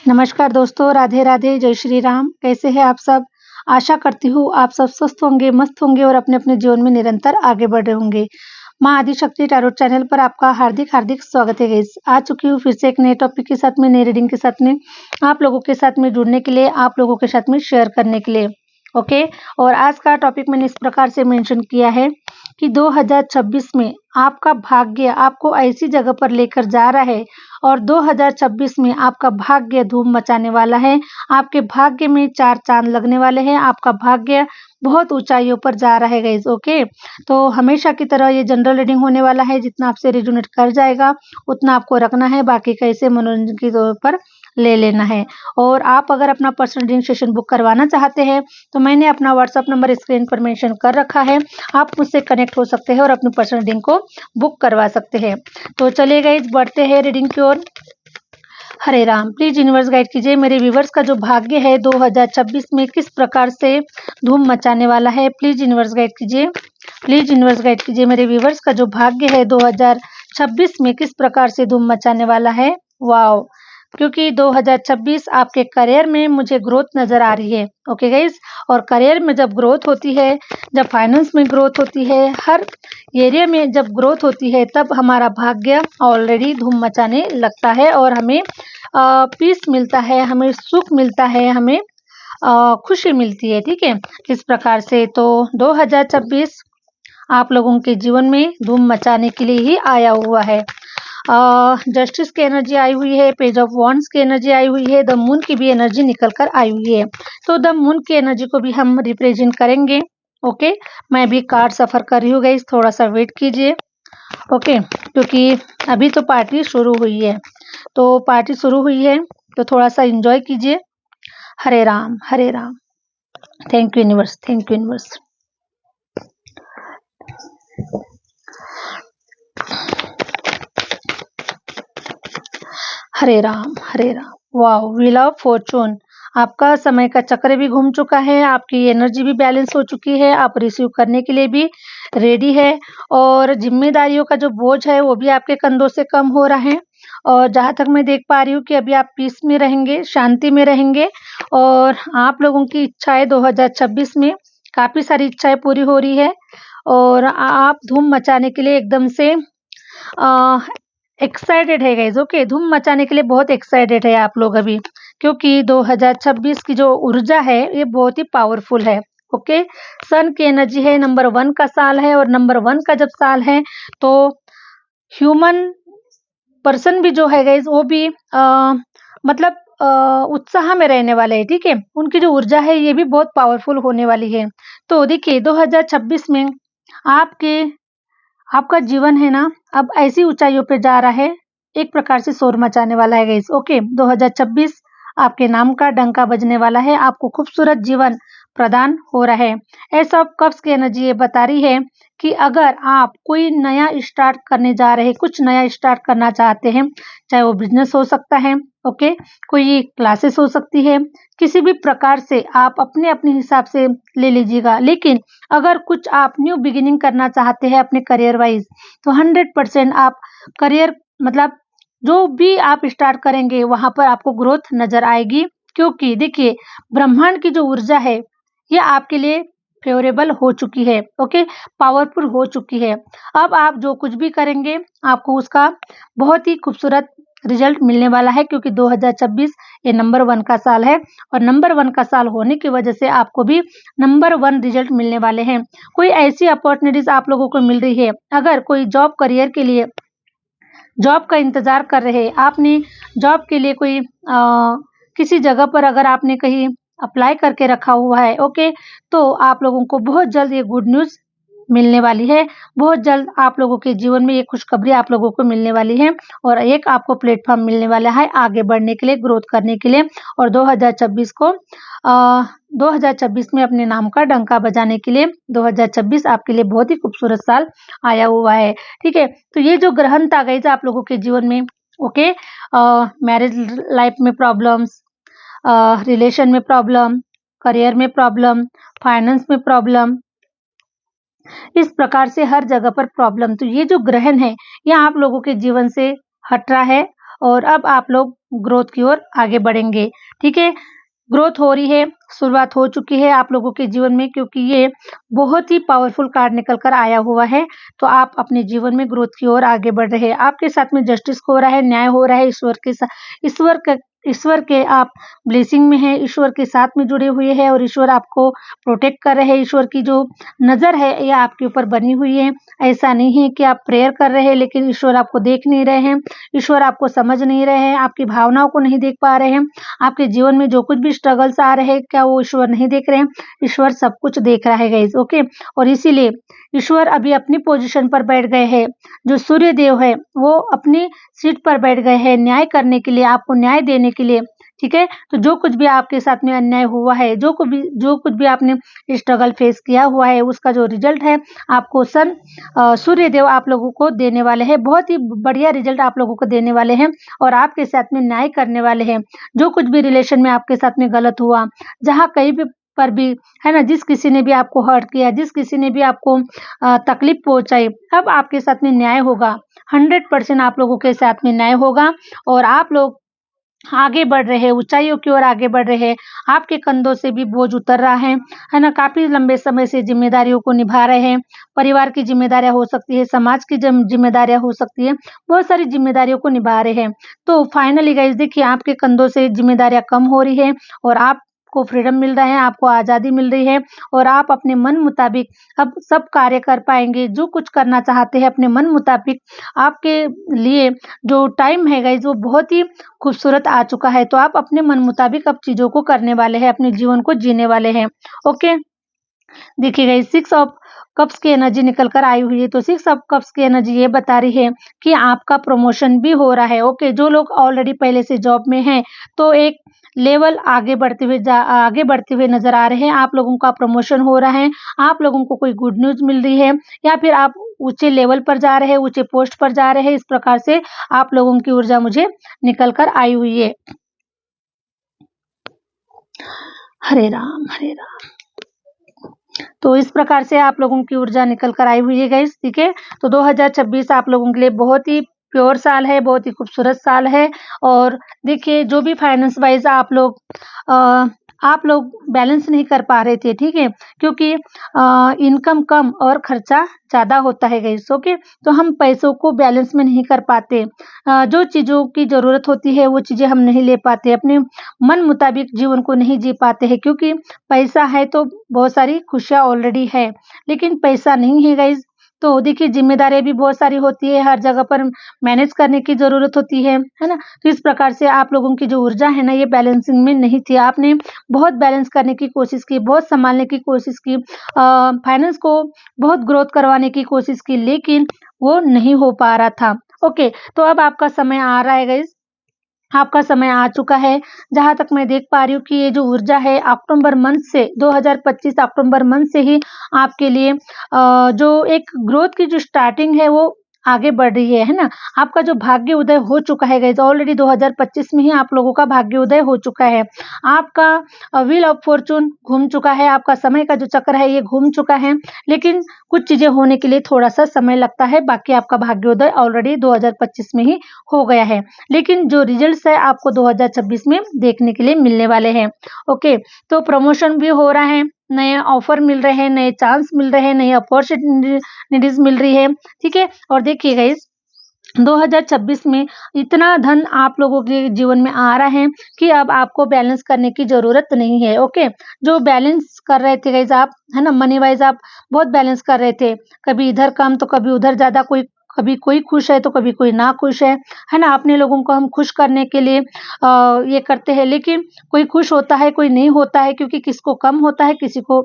नमस्कार दोस्तों, राधे राधे, जय श्री राम। कैसे हैं आप सब? आशा करती हूँ आप सब स्वस्थ होंगे, मस्त होंगे और अपने-अपने जीवन में निरंतर आगे बढ़ रहे होंगे। माँ आदिशक्ति टैरोट चैनल पर आपका हार्दिक स्वागत है गाइस। आ चुकी हूँ फिर से एक नए टॉपिक के साथ में, नई रीडिंग के साथ में, आप लोगों के साथ में जुड़ने के लिए, आप लोगों के साथ में शेयर करने के लिए। ओके, और आज का टॉपिक मैंने इस प्रकार से मेंशन किया है कि 2026 में आपका भाग्य आपको ऐसी जगह पर लेकर जा रहा है और 2026 में आपका भाग्य धूम मचाने वाला है। आपके भाग्य में 4 चांद लगने वाले हैं। आपका भाग्य बहुत ऊंचाइयों पर जा रहा है गाइस। ओके, तो हमेशा की तरह ये जनरल रीडिंग होने वाला है। जितना आपसे रेजोनेट कर जाएगा उतना आपको रखना है, बाकी कैसे मनोरंजन के तौर पर ले लेना है। और आप अगर अपना पर्सनल रीडिंग सेशन बुक करवाना चाहते हैं तो मैंने अपना व्हाट्सएप नंबर स्क्रीन पर मेंशन कर रखा है। आप मुझसे कनेक्ट हो सकते हैं और अपनी पर्सनल रीडिंग को बुक करवा सकते हैं। तो चलिए गाइस, बढ़ते हैं रीडिंग की ओर। हरे राम। प्लीज यूनिवर्स गाइड कीजिए मेरे व्यूवर्स का जो भाग्य है 2026 में किस प्रकार से धूम मचाने वाला है। प्लीज यूनिवर्स गाइड कीजिए, प्लीज यूनिवर्स गाइड कीजिए मेरे व्यूवर्स का जो भाग्य है 2026 में किस प्रकार से धूम मचाने वाला है। वाओ, क्योंकि 2026 आपके करियर में मुझे ग्रोथ नजर आ रही है। ओके गाइस, और करियर में जब ग्रोथ होती है, जब फाइनेंस में ग्रोथ होती है, हर एरिया में जब ग्रोथ होती है, तब हमारा भाग्य ऑलरेडी धूम मचाने लगता है और हमें पीस मिलता है, हमें सुख मिलता है, हमें खुशी मिलती है। ठीक है, इस प्रकार से तो 2026 आप लोगों के जीवन में धूम मचाने के लिए ही आया हुआ है। जस्टिस की एनर्जी आई हुई है, पेज ऑफ वॉन्ड्स की एनर्जी आई हुई है, द मून की भी एनर्जी निकल कर आई हुई है। तो द मून की एनर्जी को भी हम रिप्रेजेंट करेंगे। ओके, मैं भी कार्ड सफर कर रही हूँ गाइस, थोड़ा सा वेट कीजिए। ओके, क्योंकि अभी तो पार्टी शुरू हुई है, तो पार्टी शुरू हुई है तो थोड़ा सा एंजॉय कीजिए। Hare Ram, Hare Ram. Thank you universe, thank you universe. Hare Ram, Hare Ram. Wow, wheel of fortune. आपका समय का चक्र भी घूम चुका है, आपकी एनर्जी भी बैलेंस हो चुकी है, आप रिसीव करने के लिए भी रेडी है और जिम्मेदारियों का जो बोझ है वो भी आपके कंधों से कम हो रहा है। और जहाँ तक मैं देख पा रही हूँ कि अभी आप पीस में रहेंगे, शांति में रहेंगे और आप लोगों की इच्छाएं 2026 में काफी सारी इच्छाएं पूरी हो रही है और आप धूम मचाने के लिए एकदम से एक्साइटेड है गाइज। ओके, धूम मचाने के लिए बहुत एक्साइटेड है आप लोग अभी, क्योंकि 2026 की जो ऊर्जा है ये बहुत ही पावरफुल है। ओके, सन की एनर्जी है, नंबर 1 का साल है और नंबर 1 का जब साल है तो ह्यूमन पर्सन भी जो है गाइज वो भी मतलब उत्साह में रहने वाले हैं। ठीक है, उनकी जो ऊर्जा है ये भी बहुत पावरफुल होने वाली है। तो देखिए 2026 में आपका जीवन है ना, अब ऐसी ऊंचाइयों पे जा रहा है, एक प्रकार से शोर मचाने वाला है गाइस। ओके, 2026 आपके नाम का डंका बजने वाला है, आपको खूबसूरत जीवन प्रदान हो रहा है। एस ऑफ कप्स की एनर्जी ये बता रही है कि अगर आप कोई नया स्टार्ट करने जा रहे हैं, कुछ नया स्टार्ट करना चाहते हैं, चाहे वो बिजनेस हो सकता है, ओके, कोई क्लासेस हो सकती है, किसी भी प्रकार से आप अपने अपने हिसाब से ले लीजिएगा। लेकिन अगर कुछ आप न्यू बिगिनिंग करना चाहते हैं अपने करियर वाइज, तो 100% आप करियर मतलब जो भी आप स्टार्ट करेंगे वहां पर आपको ग्रोथ नजर आएगी। क्योंकि देखिए ब्रह्मांड की जो ऊर्जा है ये आपके लिए फेवरेबल हो चुकी है। ओके, पावरफुल हो चुकी है। अब आप जो कुछ भी करेंगे आपको उसका बहुत ही खूबसूरत रिजल्ट मिलने वाला है, क्योंकि 2026 ये नंबर 1 का साल है और नंबर 1 का साल होने की वजह से आपको भी नंबर 1 रिजल्ट मिलने वाले हैं। कोई ऐसी अपॉर्चुनिटीज आप लोगों को मिल रही है, अगर कोई जॉब करियर के लिए जॉब का इंतजार कर रहे हैं, आपने जॉब के लिए कोई किसी जगह पर अगर आपने कहीं अप्लाई करके रखा हुआ है, ओके, तो आप लोगों को बहुत जल्द ये गुड न्यूज़ मिलने वाली है। बहुत जल्द आप लोगों के जीवन में ये खुशखबरी आप लोगों को मिलने वाली है और एक आपको प्लेटफॉर्म मिलने वाला है आगे बढ़ने के लिए, ग्रोथ करने के लिए और 2026 में अपने नाम का डंका बजाने के लिए 2026 आपके लिए बहुत ही खूबसूरत साल आया हुआ है। ठीक है, तो ये जो ग्रहण था गाइस आप लोगों के जीवन में, ओके, मैरिज लाइफ में प्रॉब्लम्स, रिलेशन में प्रॉब्लम, करियर में प्रॉब्लम, फाइनेंस में प्रॉब्लम, इस प्रकार से हर जगह पर प्रॉब्लम, तो ये जो ग्रहण है ये आप लोगों के जीवन से हट रहा है और अब आप लोग ग्रोथ की ओर आगे बढ़ेंगे। ठीक है, ग्रोथ हो रही है, शुरुआत हो चुकी है आप लोगों के जीवन में, क्योंकि ये बहुत ही पावरफुल कार्ड निकल कर आया हुआ है। तो आप अपने जीवन में ग्रोथ की ओर आगे बढ़ रहे हैं। आपके साथ में जस्टिस हो रहा है, न्याय हो रहा है, ईश्वर के आप ब्लेसिंग में हैं, ईश्वर के साथ में जुड़े हुए हैं और ईश्वर आपको प्रोटेक्ट कर रहे हैं। ईश्वर की जो नज़र है ये आपके ऊपर बनी हुई है। ऐसा नहीं है कि आप प्रेयर कर रहे हैं लेकिन ईश्वर आपको देख नहीं रहे हैं, ईश्वर आपको समझ नहीं रहे हैं, आपकी भावनाओं को नहीं देख पा रहे हैं। आपके जीवन में जो कुछ भी स्ट्रगल्स आ रहे हैं, क्या वो ईश्वर नहीं देख रहे हैं? ईश्वर सब कुछ देख रहा है गाइस, ओके। और इसीलिए ईश्वर अभी अपनी पोजीशन पर बैठ गए हैं। जो सूर्य देव है वो अपनी सीट पर बैठ गए हैं न्याय करने के लिए, आपको न्याय देने के लिए। ठीक है, तो जो कुछ भी आपके साथ में अन्याय हुआ है, जो कुछ भी आपने स्ट्रगल फेस किया हुआ है, उसका जो रिजल्ट है आपको सूर्य देव आप लोगों को देने वाले हैं। बहुत ही बढ़िया रिजल्ट आप लोगों को देने वाले हैं और आपके साथ में न्याय करने वाले हैं। जो कुछ भी रिलेशन में आपके साथ में गलत हुआ, जहाँ कहीं भी पर भी, है ना, जिस किसी ने भी आपको हर्ट किया, जिस किसी ने भी आपको तकलीफ पहुंचाई, अब आपके साथ में न्याय होगा। 100% आप लोगों के साथ में न्याय होगा और आप लोग आगे बढ़ रहे हैं, ऊंचाइयों की ओर आगे बढ़ रहे हैं। आपके कंधों से भी बोझ उतर रहा है ना? काफ़ी लंबे समय से ज़िम्मेदारियों को निभा रहे हैं। परिवार की ज़िम्मेदारियाँ हो सकती है, समाज की ज़िम्मेदारियाँ हो सकती है, बहुत सारी ज़िम्मेदारियों को निभा रहे हैं। तो फाइनली गाइस देखिए, आपके कंधों से ज़िम्मेदारियाँ कम हो रही है और आपको फ्रीडम मिल रहा है, आपको आज़ादी मिल रही है और आप अपने मन मुताबिक अब सब कार्य कर पाएँगे। जो कुछ करना चाहते हैं अपने मन मुताबिक, आपके लिए जो टाइम है गाइस वो बहुत ही खूबसूरत आ चुका है। तो आप अपने मन मुताबिक अब चीज़ों को करने वाले हैं, अपने जीवन को जीने वाले हैं। ओके, देखिए गाइस 6 ऑफ कप्स की एनर्जी निकल कर आई हुई है। तो 6 ऑफ कप्स की एनर्जी ये बता रही है कि आपका प्रमोशन भी हो रहा है। ओके, जो लोग ऑलरेडी पहले से जॉब में हैं तो एक लेवल आगे बढ़ते हुए नज़र आ रहे हैं। आप लोगों का प्रमोशन हो रहा है, आप लोगों को कोई गुड न्यूज़ मिल रही है या फिर आप ऊँचे लेवल पर जा रहे हैं, ऊँचे पोस्ट पर जा रहे हैं। इस प्रकार से आप लोगों की ऊर्जा मुझे निकल कर आई हुई है। हरे राम, हरे राम। तो इस प्रकार से आप लोगों की ऊर्जा निकल कर आई हुई है गाइस, ठीक है। तो 2026 आप लोगों के लिए बहुत ही प्योर साल है, बहुत ही खूबसूरत साल है। और देखिए, जो भी फाइनेंस वाइज आप लोग बैलेंस नहीं कर पा रहे थे, ठीक है, क्योंकि इनकम कम और खर्चा ज़्यादा होता है गाइस, ओके। तो हम पैसों को बैलेंस में नहीं कर पाते, जो चीज़ों की ज़रूरत होती है वो चीज़ें हम नहीं ले पाते, अपने मन मुताबिक जीवन को नहीं जी पाते हैं, क्योंकि पैसा है तो बहुत सारी खुशियाँ ऑलरेडी है, लेकिन पैसा नहीं है गाइस। तो देखिए, ज़िम्मेदारियाँ भी बहुत सारी होती है, हर जगह पर मैनेज करने की ज़रूरत होती है ना? तो इस प्रकार से आप लोगों की जो ऊर्जा है ना, ये बैलेंसिंग में नहीं थी। आपने बहुत बैलेंस करने की कोशिश की, बहुत सँभालने की कोशिश की, फाइनेंस को बहुत ग्रोथ करवाने की कोशिश की, लेकिन वो नहीं हो पा रहा था। ओके, तो अब आपका समय आ रहा है गाइस, आपका समय आ चुका है। जहाँ तक मैं देख पा रही हूँ कि ये जो ऊर्जा है अक्टूबर मंथ से 2025 अक्टूबर मंथ से ही आपके लिए जो एक ग्रोथ की जो स्टार्टिंग है वो आगे बढ़ रही है ना? आपका जो भाग्य उदय हो चुका है गाइस, ऑलरेडी 2025 में ही आप लोगों का भाग्य उदय हो चुका है। आपका व्हील ऑफ फॉर्च्यून घूम चुका है, आपका समय का जो चक्र है ये घूम चुका है, लेकिन कुछ चीज़ें होने के लिए थोड़ा-सा समय लगता है, बाकी आपका भाग्योदय ऑलरेडी 2025 में ही हो गया है। लेकिन जो रिजल्ट्स है आपको 2026 में देखने के लिए मिलने वाले हैं। ओके, तो प्रमोशन भी हो रहा है, नए ऑफर मिल रहे हैं, नए चांस मिल रहे हैं, नई अपॉर्चुनिटीज मिल रही है, ठीक है। और देखिए गाइस, 2026 में इतना धन आप लोगों के जीवन में आ रहा है कि अब आपको बैलेंस करने की ज़रूरत नहीं है, ओके। जो बैलेंस कर रहे थे गाइस आप, है ना, मनी वाइज़ आप बहुत बैलेंस कर रहे थे, कभी इधर कम तो कभी उधर ज़्यादा, कभी कोई खुश है तो कभी कोई ना खुश है ना? अपने लोगों को हम खुश करने के लिए ये करते हैं, लेकिन कोई खुश होता है, कोई नहीं होता है, क्योंकि किसको कम होता है, किसी को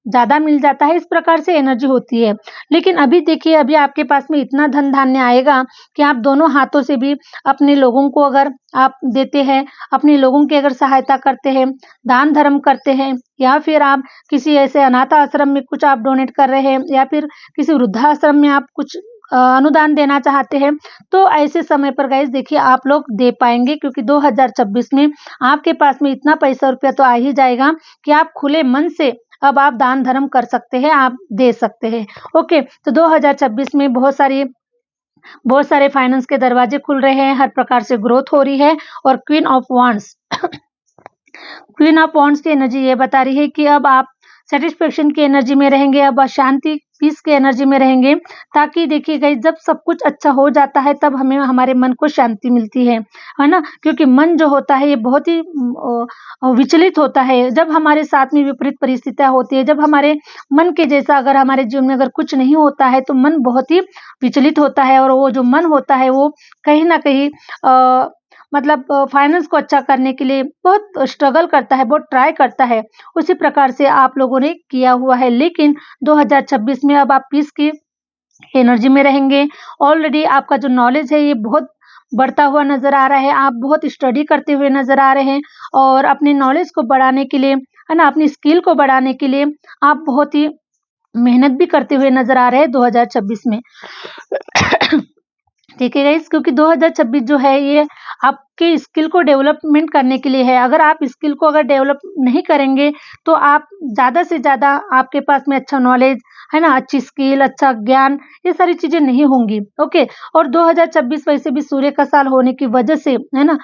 ज़्यादा मिल जाता है, इस प्रकार से एनर्जी होती है। लेकिन अभी देखिए, अभी आपके पास में इतना धन-धान्य आएगा कि आप दोनों हाथों से भी अपने लोगों को अगर आप देते हैं, अपने लोगों की अगर सहायता करते हैं, दान-धर्म करते हैं, या फिर आप किसी ऐसे अनाथ आश्रम में कुछ आप डोनेट कर रहे हैं, या फिर किसी वृद्धाश्रम में आप कुछ अनुदान देना चाहते हैं, तो ऐसे समय पर गाइस देखिए आप लोग दे पाएँगे, क्योंकि 2026 में आपके पास में इतना पैसा रुपया तो आ ही जाएगा कि आप खुले मन से अब आप दान धर्म कर सकते हैं, आप दे सकते हैं। ओके, तो 2026 में बहुत सारी बहुत सारे फाइनेंस के दरवाजे खुल रहे हैं, हर प्रकार से ग्रोथ हो रही है। और queen of wands queen of wands की एनर्जी ये बता रही है कि अब आप सेटिस्फेक्शन की एनर्जी में रहेंगे, अब शांति पीस की एनर्जी में रहेंगे, ताकि देखिए गाइस जब सब कुछ अच्छा हो जाता है तब हमें हमारे मन को शांति मिलती है ना? क्योंकि मन जो होता है ये बहुत ही विचलित होता है। जब हमारे साथ में विपरीत परिस्थितियाँ होती है, जब हमारे मन के जैसा अगर हमारे जीवन में अगर कुछ नहीं होता है तो मन बहुत ही विचलित होता है, और वो जो मन होता है वो कहीं न कहीं मतलब फाइनेंस को अच्छा करने के लिए बहुत स्ट्रगल करता है, बहुत ट्राई करता है। उसी प्रकार से आप लोगों ने किया हुआ है, लेकिन 2026 में अब आप पीस की एनर्जी में रहेंगे। ऑलरेडी आपका जो नॉलेज है ये बहुत बढ़ता हुआ नज़र आ रहा है, आप बहुत स्टडी करते हुए नज़र आ रहे हैं, और अपने नॉलेज को बढ़ाने के लिए, है ना, अपनी स्किल को बढ़ाने के लिए आप बहुत ही मेहनत भी करते हुए नज़र आ रहे हैं 2026 में। ठीक है गाइस, क्योंकि 2026 जो है ये आपके स्किल को डेवलपमेंट करने के लिए है। अगर आप स्किल को अगर डेवलप नहीं करेंगे तो आप ज़्यादा से ज़्यादा आपके पास में अच्छा नॉलेज, है ना, अच्छी स्किल, अच्छा ज्ञान, ये सारी चीज़ें नहीं होंगी। ओके, और 2026 वैसे भी सूर्य का साल होने की वजह से, है ना,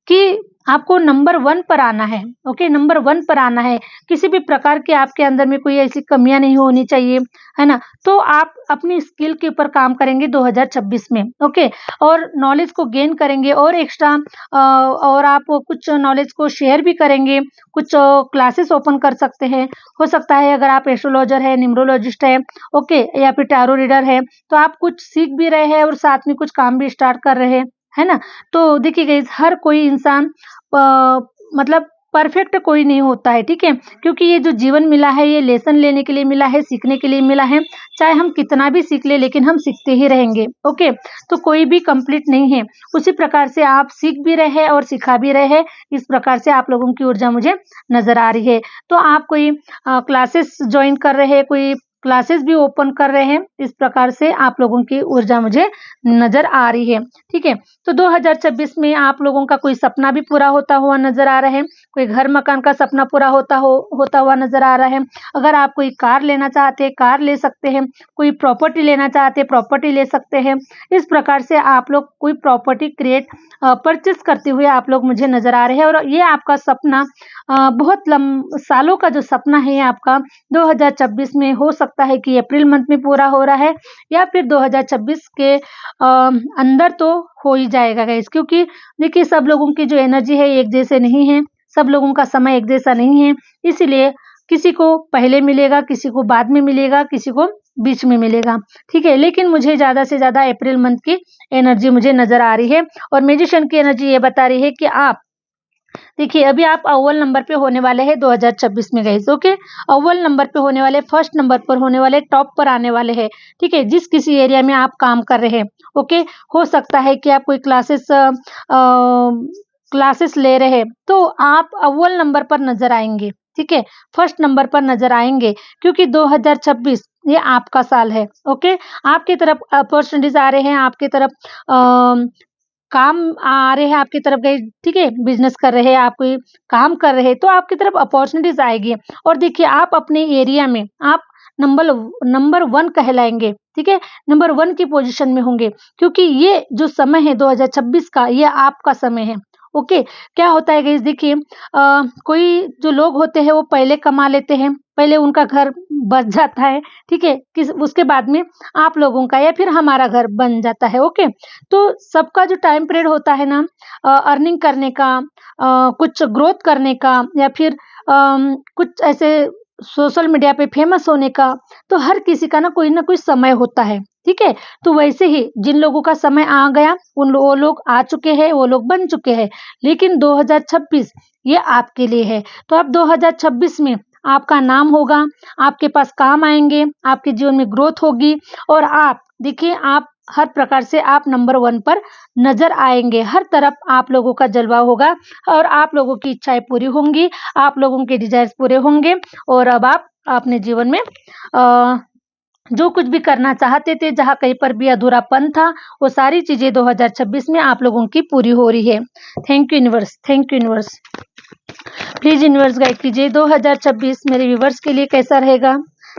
कि आपको नंबर 1 पर आना है। ओके, नंबर 1 पर आना है। किसी भी प्रकार के आपके अंदर में कोई ऐसी कमियाँ नहीं होनी चाहिए, है ना? तो आप अपनी स्किल के ऊपर काम करेंगे 2026 में। ओके, और नॉलेज को गेन करेंगे, और एक्स्ट्रा और आप कुछ नॉलेज को शेयर भी करेंगे, कुछ क्लासेस ओपन कर सकते हैं। हो सकता है अगर आप एस्ट्रोलॉजर है, न्यूमरोलॉजिस्ट है, ओके, या फिर टैरो रीडर है, तो आप कुछ सीख भी रहे हैं और साथ में कुछ काम भी स्टार्ट कर रहे हैं, है ना? तो देखिए गाइस, हर कोई इंसान मतलब परफेक्ट कोई नहीं होता है, ठीक है? क्योंकि ये जो जीवन मिला है ये लेसन लेने के लिए मिला है, सीखने के लिए मिला है। चाहे हम कितना भी सीख लें लेकिन हम सीखते ही रहेंगे, ओके? तो कोई भी कंप्लीट नहीं है। उसी प्रकार से आप सीख भी रहे हैं और सिखा भी रहे हैं, इस प्रकार से आप लोगों की ऊर्जा मुझे नज़र आ रही है। तो आप कोई क्लासेस जॉइन कर रहे हैं, कोई क्लासेस भी ओपन कर रहे हैं, इस प्रकार से आप लोगों की ऊर्जा मुझे नज़र आ रही है, ठीक है? तो 2026 में आप लोगों का कोई सपना भी पूरा होता हुआ नज़र आ रहा है, कोई घर मकान का सपना पूरा होता हुआ नज़र आ रहा है। अगर आप कोई कार लेना चाहते हैं, कार ले सकते हैं, कोई प्रॉपर्टी लेना चाहते हैं, प्रॉपर्टी ले सकते हैं। इस प्रकार से आप लोग कोई प्रॉपर्टी परचेज़ करते हुए आप लोग मुझे नज़र आ रहे हैं, और ये आपका सपना बहुत सालों का जो सपना है ये आपका 2026 में हो सकता है कि अप्रैल मंथ में पूरा हो रहा है, या फिर 2026 के अंदर तो हो ही जाएगा गाइस, क्योंकि देखिए सब लोगों की जो एनर्जी है एक जैसे नहीं है, सब लोगों का समय एक जैसा नहीं है, इसीलिए किसी को पहले मिलेगा, किसी को बाद में मिलेगा, किसी को बीच में मिलेगा, ठीक है? लेकिन मुझे ज़्यादा से ज़्यादा अप्रैल मंथ की एनर्जी मुझे नज़र आ रही है, और मैजिशियन की एनर्जी ये बता रही है कि आप देखिए अभी आप अव्वल नंबर पे होने वाले हैं 2026 में गाइस, ओके? अव्वल नंबर पे होने वाले, फर्स्ट नंबर पर होने वाले, टॉप पर आने वाले हैं, ठीक है? जिस किसी एरिया में आप काम कर रहे हैं, ओके? हो सकता है कि आप कोई क्लासेस ले रहे हैं, तो आप अव्वल नंबर पर नज़र आएँगे, ठीक है? फर्स्ट नंबर पर नज़र आएँगे, क्योंकि 2026 ये आपका साल है, ओके? आपकी तरफ अपॉर्च्युनिटीज़ आ रहे हैं, आपकी तरफ काम आ रहे हैं, आपकी तरफ गए, ठीक है? बिज़नेस कर रहे हैं, आप कोई काम कर रहे हैं, तो आपकी तरफ अपॉर्च्युनिटीज़ आएगी, और देखिए आप अपने एरिया में आप नंबर 1 कहलाएँगे, ठीक है? नंबर 1 की पोज़ीशन में होंगे, क्योंकि ये जो समय है 2026 का, ये आपका समय है, ओके? क्या होता है गाइस, देखिए कोई जो लोग होते हैं वो पहले कमा लेते हैं, पहले उनका घर बच जाता है, ठीक है? उसके बाद में आप लोगों का या फिर हमारा घर बन जाता है, ओके? तो सबका जो टाइम पीरियड होता है ना अर्निंग करने का, कुछ ग्रोथ करने का, या फिर कुछ ऐसे सोशल मीडिया पे फेमस होने का, तो हर किसी का ना कोई समय होता है, ठीक है? तो वैसे ही जिन लोगों का समय आ गया वो लोग आ चुके हैं, वो लोग बन चुके हैं, लेकिन 2026 ये आपके लिए है। तो अब 2026 में आपका नाम होगा, आपके पास काम आएँगे, आपके जीवन में ग्रोथ होगी, और आप देखिए आप हर प्रकार से आप नंबर 1 पर नज़र आएँगे। हर तरफ आप लोगों का जलवा होगा, और आप लोगों की इच्छाएँ पूरी होंगी, आप लोगों के डिज़ायर्स पूरे होंगे, और अब आप अपने जीवन में जो कुछ भी करना चाहते थे, जहाँ कहीं पर भी अधूरापन था, वो सारी चीज़ें 2026 में आप लोगों की पूरी हो रही है। Thank you universe, thank you universe. Please universe guide कीजिए 2026 मेरे व्यूअर्स के लिए कैसा रहेगा?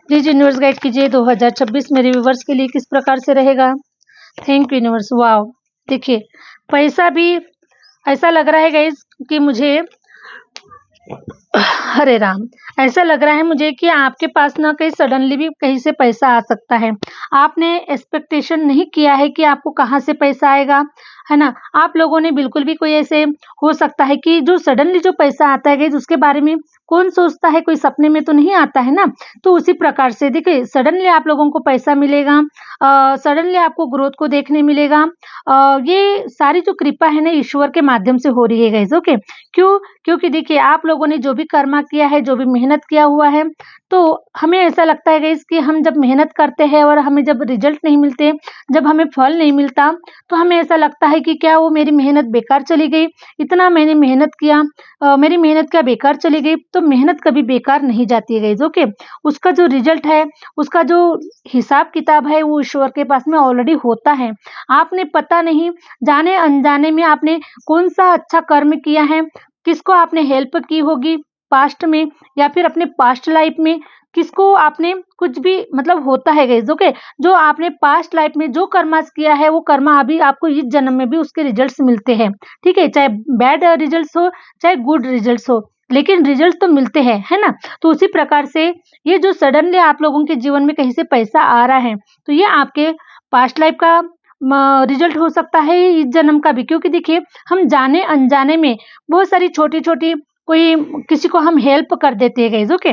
प्लीज़ यूनिवर्स गाइड कीजिए 2026 मेरे व्यूअर्स के लिए किस प्रकार से रहेगा? Thank you universe. वाओ! देखिए, पैसा भी ऐसा लग रहा है गाइज़ कि मुझे हरे राम! ऐसा लग रहा है मुझे कि आपके पास ना कहीं सडनली भी कहीं से पैसा आ सकता है। आपने एक्सपेक्टेशन नहीं किया है कि आपको कहाँ से पैसा आएगा, है ना? आप लोगों ने बिल्कुल भी कोई ऐसे हो सकता है कि जो सडनली जो पैसा आता है गाइज़ उसके बारे में कौन सोचता है, कोई सपने में तो नहीं आता है ना? तो उसी प्रकार से देखिए सडनली आप लोगों को पैसा मिलेगा, सडनली आपको ग्रोथ को देखने मिलेगा। ये सारी जो कृपा है ना ईश्वर के माध्यम से हो रही है गाइज़, ओके? क्यों? क्योंकि देखिए आप लोगों ने जो भी कर्मा किया है, जो भी मेहनत किया हुआ है, तो हमें ऐसा लगता है गाइज़ कि हम जब मेहनत करते हैं और हमें जब रिज़ल्ट नहीं मिलते, जब हमें फल नहीं मिलता, तो हमें ऐसा लगता है कि क्या वो मेरी मेहनत बेकार चली गई? इतना मैंने मेहनत किया, मेरी मेहनत क्या बेकार चली गई? तो मेहनत कभी बेकार नहीं जाती है गाइज़, ओके? उसका जो रिज़ल्ट है, उसका जो हिसाब-किताब है, वो ईश्वर के पास में ऑलरेडी होता है। आपने पता नहीं जाने-अनजाने में आपने कौन-सा अच्छा कर्म किया है, किसको आपने हेल्प की होगी पास्ट में या फिर अपने पास्ट लाइफ में, किसको आपने कुछ भी मतलब होता है गाइस, ओके? जो आपने पास्ट लाइफ में जो कर्मास किया है वो कर्मा अभी आपको इस जन्म में भी उसके रिजल्ट्स मिलते हैं, ठीक है? चाहे बैड रिजल्ट्स हो, चाहे गुड रिजल्ट्स हो, लेकिन रिजल्ट तो मिलते हैं, है ना? तो उसी प्रकार से ये जो सडनली आप लोगों के जीवन में कहीं से पैसा आ रहा है, तो ये आपके पास्ट लाइफ का रिजल्ट हो सकता है, इस जन्म का भी, क्योंकि देखिए हम जाने-अनजाने में बहुत सारी छोटी-छोटी कोई किसी को हम हेल्प कर देते हैं गाइस, ओके?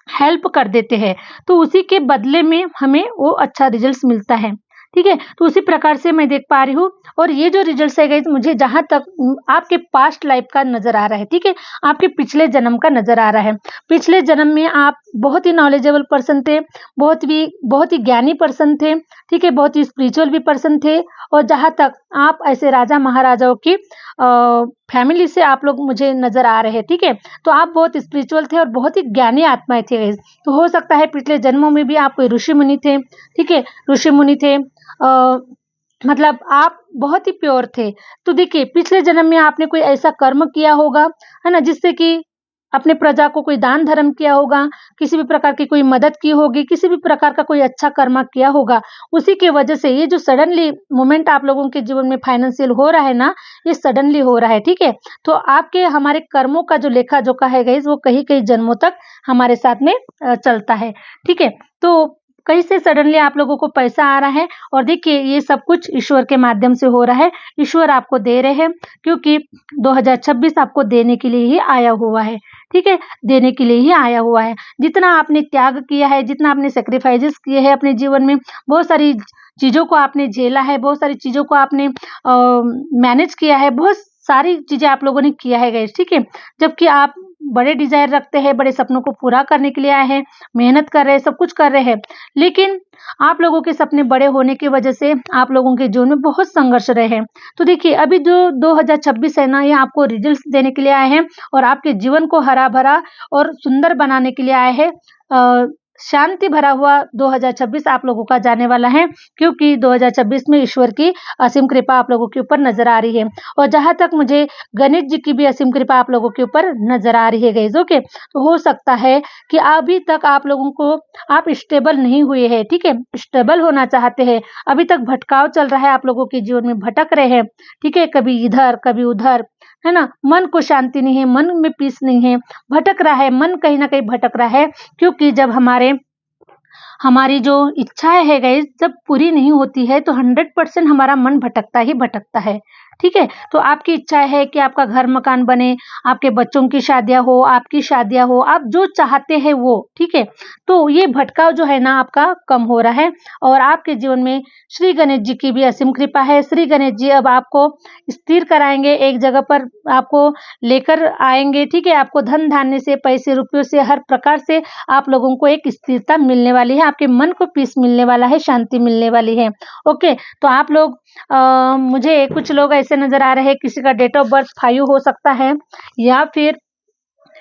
हेल्प कर देते हैं, तो उसी के बदले में हमें वो अच्छा रिजल्ट्स मिलता है, ठीक है? तो उसी प्रकार से मैं देख पा रही हूँ और ये जो रिजल्ट्स है गाइस मुझे जहाँ तक आपके पास्ट लाइफ का नज़र आ रहा है, ठीक है? आपके पिछले जन्म का नज़र आ रहा है। पिछले जन्म में आप बहुत ही नॉलेजेबल पर्सन थे, बहुत ही ज्ञानी पर्सन थे, ठीक है? बहुत ही स्पिरिचुअल भी पर्सन थे और जहाँ तक आप ऐसे राजा-महाराजाओं की फैमिली से आप लोग मुझे नज़र आ रहे हैं, ठीक है? तो आप बहुत स्पिरिचुअल थे और बहुत ही ज्ञानी आत्माएँ थे गाइस। तो हो सकता है पिछले जन्मों में भी आप कोई ऋषि-मुनि थे, ठीक है? ऋषि-मुनि थे, मतलब आप बहुत ही प्योर थे। तो देखिए पिछले जन्म में आपने कोई ऐसा कर्म किया होगा, है ना? जिससे कि अपने प्रजा को कोई दान धर्म किया होगा, किसी भी प्रकार की कोई मदद की होगी, किसी भी प्रकार का कोई अच्छा कर्म किया होगा। उसी की वजह से ये जो सडनली मोमेंट आप लोगों के जीवन में फाइनेंशियल हो रहा है ना, ये सडनली हो रहा है, ठीक है? तो आपके हमारे कर्मों का जो लेखा-जोखा है गाइस वो कई-कई जन्मों तक हमारे साथ में चलता है, ठीक है? तो कहीं से सडनली आप लोगों को पैसा आ रहा है और देखिए ये सब कुछ ईश्वर के माध्यम से हो रहा है। ईश्वर आपको दे रहे हैं क्योंकि 2026 आपको देने के लिए ही आया हुआ है, ठीक है? देने के लिए ही आया हुआ है। जितना आपने त्याग किया है, जितना आपने सैक्रिफाइसेस किए हैं अपने जीवन में, बहुत सारी चीज़ों को आपने झेला है, बहुत सारी चीज़ों को आपने मैनेज किया है, बहुत सारी चीज़ें आप लोगों ने किया है गाइस, ठीक है? जबकि आप बड़े डिज़ायर रखते हैं, बड़े सपनों को पूरा करने के लिए आए हैं, मेहनत कर रहे हैं, सब कुछ कर रहे हैं। लेकिन आप लोगों के सपने बड़े होने की वजह से आप लोगों के जीवन में बहुत संघर्ष रहे हैं। तो देखिए अभी जो 2026 है ना, ये आपको रिजल्ट्स देने के लिए आए हैं और आपके जीवन को हरा-भरा और सुंदर बनाने के लिए आए हैं। शांति भरा हुआ 2026 आप लोगों का जाने वाला है क्योंकि 2026 में ईश्वर की असीम कृपा आप लोगों के ऊपर नज़र आ रही है और जहाँ तक मुझे गणेश जी की भी असीम कृपा आप लोगों के ऊपर नज़र आ रही है गाइस, ओके? तो हो सकता है कि अभी तक आप लोगों को आप स्टेबल नहीं हुए हैं, ठीक है? स्टेबल होना चाहते हैं, अभी तक भटकाव चल रहा है आप लोगों के जीवन में, भटक रहे हैं, ठीक है? कभी इधर, कभी उधर, है ना? मन को शांति नहीं है, मन में पीस नहीं है, भटक रहा है, मन कहीं न कहीं भटक रहा है क्योंकि जब हमारी जो इच्छाएँ है गाइस जब पूरी नहीं होती है तो 100% हमारा मन भटकता ही भटकता है, ठीक है? तो आपकी इच्छाएँ है कि आपका घर मकान बने, आपके बच्चों की शादियाँ हो, आपकी शादियाँ हो, आप जो चाहते हैं वो, ठीक है? तो ये भटकाव जो है ना आपका कम हो रहा है और आपके जीवन में श्री गणेश जी की भी असीम कृपा है। श्री गणेश जी अब आपको स्थिर कराएँगे, एक जगह पर आपको लेकर आएँगे, ठीक है? आपको धन-धान्य से, पैसे-रुपयों से, हर प्रकार से आप लोगों को एक स्थिरता मिलने वाली है, आपके मन को पीस मिलने वाला है, शांति मिलने वाली है, ओके? तो आप लोग मुझे कुछ लोग ऐसे नज़र आ रहे हैं, किसी का डेट ऑफ बर्थ 5 हो सकता है या फिर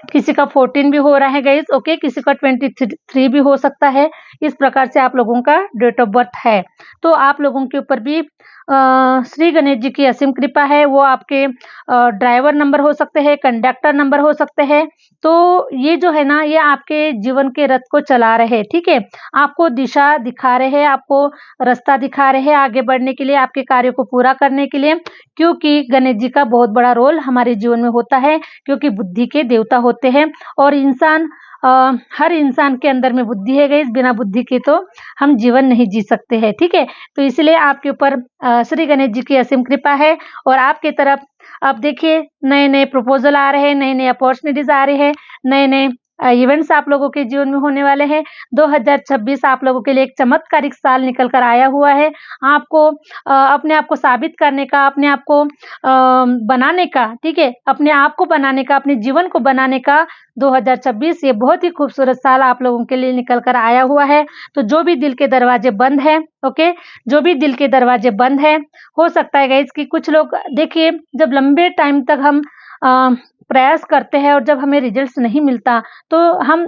किसी का 14 भी हो रहा है गाइस, ओके? किसी का 23 भी हो सकता है। इस प्रकार से आप लोगों का डेट ऑफ बर्थ है। तो आप लोगों के ऊपर भी श्री गणेश जी की असीम कृपा है। वो आपके ड्राइवर नंबर हो सकते हैं, कंडक्टर नंबर हो सकते हैं। तो ये जो है ना, ये आपके जीवन के रथ को चला रहे हैं, ठीक है। आपको दिशा दिखा रहे हैं, आपको रास्ता दिखा रहे हैं आगे बढ़ने के लिए, आपके कार्य को पूरा करने के लिए। क्योंकि गणेश जी का बहुत बड़ा रोल हमारे जीवन में होता है, क्योंकि बुद्धि के देवता होते हैं। और हर इंसान के अंदर में बुद्धि है गाइस, बिना बुद्धि के तो हम जीवन नहीं जी सकते हैं, ठीक है। तो इसलिए आपके ऊपर श्री गणेश जी की असीम कृपा है। और आपके तरफ अब देखिए, नए नए प्रपोजल आ रहे हैं, नई नई अपॉर्चुनिटीज आ रही है, नए नए इवेंट्स आप लोगों के जीवन में होने वाले हैं। 2026 आप लोगों के लिए एक चमत्कारिक साल निकल कर आया हुआ है। आपको अपने आप को साबित करने का, अपने आप को बनाने का, ठीक है, अपने आप को बनाने का, अपने जीवन को बनाने का 2026 ये बहुत ही खूबसूरत साल आप लोगों के लिए निकल कर आया हुआ है। तो जो भी दिल के दरवाजे बंद है, ओके, जो भी दिल के दरवाजे बंद है, हो सकता है गाइस कि कुछ लोग देखिए, जब लंबे टाइम तक हम प्रयास करते हैं और जब हमें रिजल्ट्स नहीं मिलता, तो हम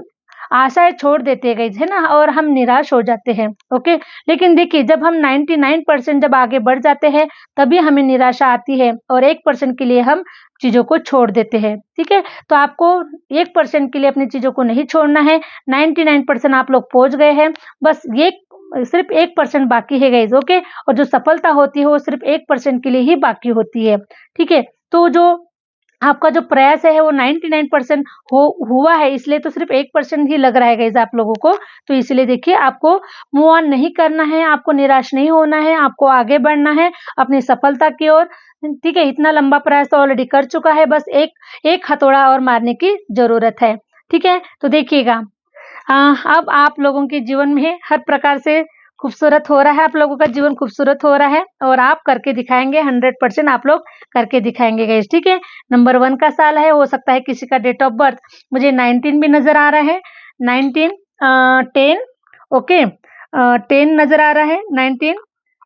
आशाएं छोड़ देते हैं गाइस, है ना, और हम निराश हो जाते हैं, ओके। लेकिन देखिए, जब हम 99% जब आगे बढ़ जाते हैं, तभी हमें निराशा आती है और 1% के लिए हम चीजों को छोड़ देते हैं, ठीक है। तो आपको 1% के लिए अपनी चीजों को नहीं छोड़ना है। 99% आप लोग पहुंच गए हैं, बस ये सिर्फ 1% बाकी है गाइस, ओके। और जो सफलता होती है वो सिर्फ 1% के लिए ही बाकी होती है, ठीक है। तो जो आपका जो प्रयास है वो 99% हुआ है, इसलिए तो सिर्फ 1% ही लग रहा है गाइस आप लोगों को। तो इसलिए देखिए, आपको मूव ऑन नहीं करना है, आपको निराश नहीं होना है, आपको आगे बढ़ना है अपनी सफलता की ओर, ठीक है। इतना लंबा प्रयास तो ऑलरेडी कर चुका है, बस एक हथौड़ा और मारने की जरूरत है, ठीक है। तो देखिएगा, अब आप लोगों के जीवन में हर प्रकार से खूबसूरत हो रहा है, आप लोगों का जीवन खूबसूरत हो रहा है और आप करके दिखाएंगे, 100% आप लोग करके दिखाएंगे गाइस, ठीक है। नंबर 1 का साल है, हो सकता है किसी का डेट ऑफ बर्थ मुझे 19 भी नजर आ रहा है, 19 10, ओके, 10 नजर आ रहा है, 19,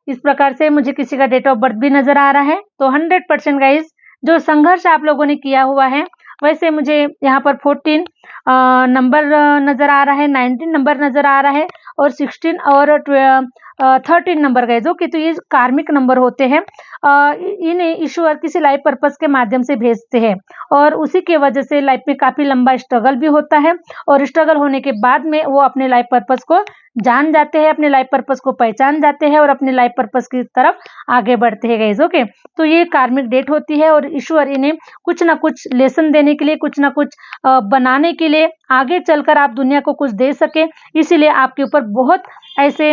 इस प्रकार से मुझे किसी का डेट ऑफ बर्थ भी नजर आ रहा है। तो 100% गाइस, जो संघर्ष आप लोगों ने किया हुआ है, वैसे मुझे यहाँ पर 14 नंबर नजर आ रहा है, 19 नंबर नजर आ रहा है और 16 और 13 नंबर गए, जो कि तो ये कार्मिक नंबर होते हैं। इन्हें ईश्वर किसी लाइफ पर्पस के माध्यम से भेजते हैं और उसी के वजह से लाइफ में काफी लंबा स्ट्रगल भी होता है और स्ट्रगल होने के बाद में वो अपने लाइफ पर्पस को जान जाते हैं, अपने लाइफ पर्पस को पहचान जाते हैं और अपने लाइफ पर्पस की तरफ आगे बढ़ते हैं गाइस, ओके। तो ये कार्मिक डेट होती है और ईश्वर इन्हें कुछ ना कुछ लेसन देने के लिए, कुछ ना कुछ बनाने के लिए, आगे चलकर आप दुनिया को कुछ दे सके, इसीलिए आपके ऊपर बहुत ऐसे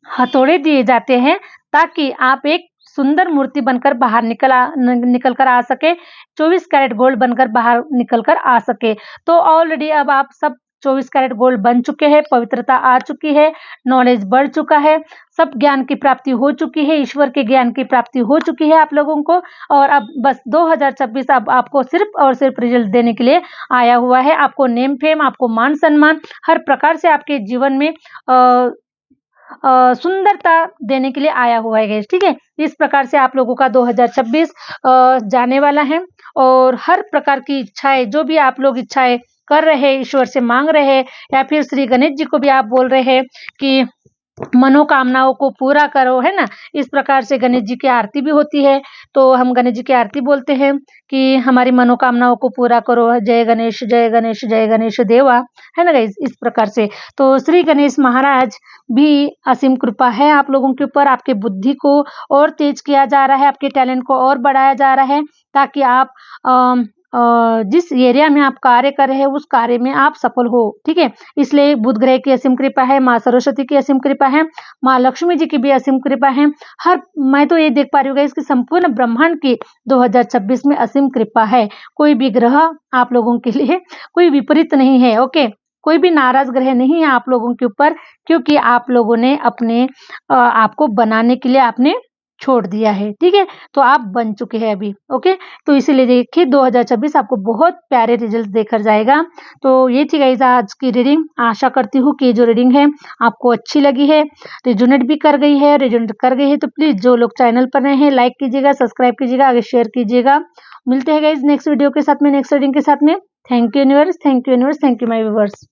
हथौड़े दिए जाते हैं ताकि आप एक सुंदर मूर्ति बनकर बाहर निकल कर आ सके, 24 कैरेट गोल्ड बनकर बाहर निकल कर आ सके। तो ऑलरेडी अब आप सब 24 कैरेट गोल्ड बन चुके हैं, पवित्रता आ चुकी है, नॉलेज बढ़ चुका है, सब ज्ञान की प्राप्ति हो चुकी है, ईश्वर के ज्ञान की प्राप्ति हो चुकी है आप लोगों को। और अब बस 2026 अब आपको सिर्फ और सिर्फ रिजल्ट देने के लिए आया हुआ है। आपको नेम फेम, आपको मान सम्मान, हर प्रकार से आपके जीवन में सुंदरता देने के लिए आया हुआ है गाइस, ठीक है। इस प्रकार से आप लोगों का 2026 जाने वाला है और हर प्रकार की इच्छाएं, जो भी आप लोग इच्छाएं कर रहे हैं, ईश्वर से मांग रहे हैं, या फिर श्री गणेश जी को भी आप बोल रहे हैं कि मनोकामनाओं को पूरा करो, है ना। इस प्रकार से गणेश जी की आरती भी होती है, तो हम गणेश जी की आरती बोलते हैं कि हमारी मनोकामनाओं को पूरा करो, जय गणेश जय गणेश जय गणेश देवा, है ना गाइस, इस प्रकार से। तो श्री गणेश महाराज भी असीम कृपा है आप लोगों के ऊपर, आपके बुद्धि को और तेज किया जा रहा है, आपके टैलेंट को और बढ़ाया जा रहा है, ताकि आप जिस एरिया में आप कार्य कर रहे हैं उस कार्य में आप सफल हो, ठीक है। इसलिए बुध ग्रह की असीम कृपा है, माँ सरस्वती की असीम कृपा है, माँ लक्ष्मी जी की भी असीम कृपा है। मैं तो ये देख पा रही हूँ इसकी संपूर्ण ब्रह्मांड की 2026 में असीम कृपा है। कोई भी ग्रह आप लोगों के लिए कोई विपरीत नहीं है, ओके। कोई भी नाराज ग्रह नहीं है आप लोगों के ऊपर, क्योंकि आप लोगों ने अपने आपको बनाने के लिए आपने छोड़ दिया है, ठीक है। तो आप बन चुके हैं अभी, ओके। तो इसीलिए देखिए 2026 आपको बहुत प्यारे रिजल्ट देकर जाएगा। तो ये थी गाइस आज की रीडिंग। आशा करती हूँ कि जो रीडिंग है आपको अच्छी लगी है, रेजोनेट भी कर गई है। रेजोनेट कर गई है तो प्लीज जो लोग चैनल पर नए हैं, लाइक कीजिएगा, सब्सक्राइब कीजिएगा, आगे शेयर कीजिएगा। मिलते हैं गाइस नेक्स्ट वीडियो के साथ में, नेक्स्ट रीडिंग के साथ में। Thank you universe, thank you universe, thank you my viewers.